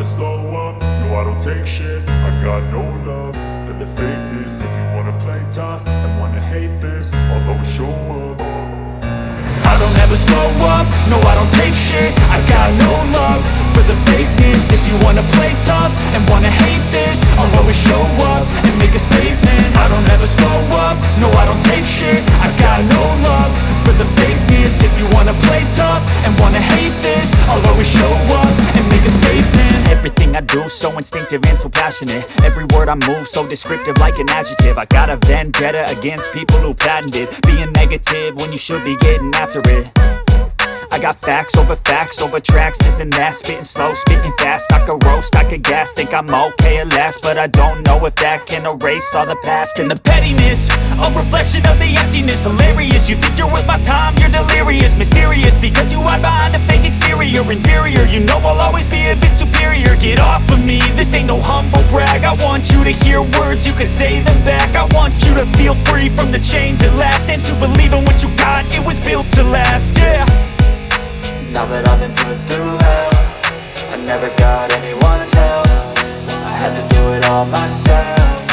slow up, no I don't take shit. I got no love for the fakeness. If you wanna play tough and wanna hate this, I'll always show up. I don't ever slow up, no I don't take shit. I got no love for the fakeness. If you wanna play tough and wanna hate this, I'll always show up and make a statement. I don't ever slow up, no I don't take shit. I got no love for the fakeness. If you wanna play tough and wanna hate this, I'll always show up and make a statement. Everything I do so instinctive and so passionate. Every word I move so descriptive like an adjective. I got a vendetta against people who patented being negative when you should be getting after it. I got facts over tracks, this and that. Spitting slow, spitting fast, I could roast, I could gas. Think I'm okay at last, but I don't know if that can erase all the past. And the pettiness, a reflection of the emptiness. Hilarious, you think you're worth my time, you're delirious. Mysterious, because you hide behind a fake exterior. Inferior, you know I'll always be a bit superior. Get off of me, this ain't no humble brag. I want you to hear words, you can say them back. I want you to feel free from the chains at last, and to believe in what you got, it was built to last, yeah. Now that I've been put through hell, I never got anyone's help. I had to do it all myself.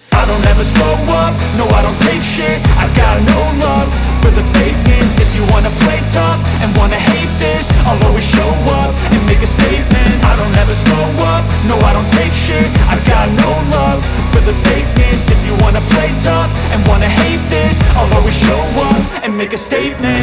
I don't ever slow up, no I don't take shit. I got no love for the fakeness. If you wanna play tough and wanna hate this, I'll always show up and make a statement. I don't ever slow up, no I don't take shit. I got no love for the fakeness. If you wanna play tough and wanna hate this, I'll always show up and make a statement.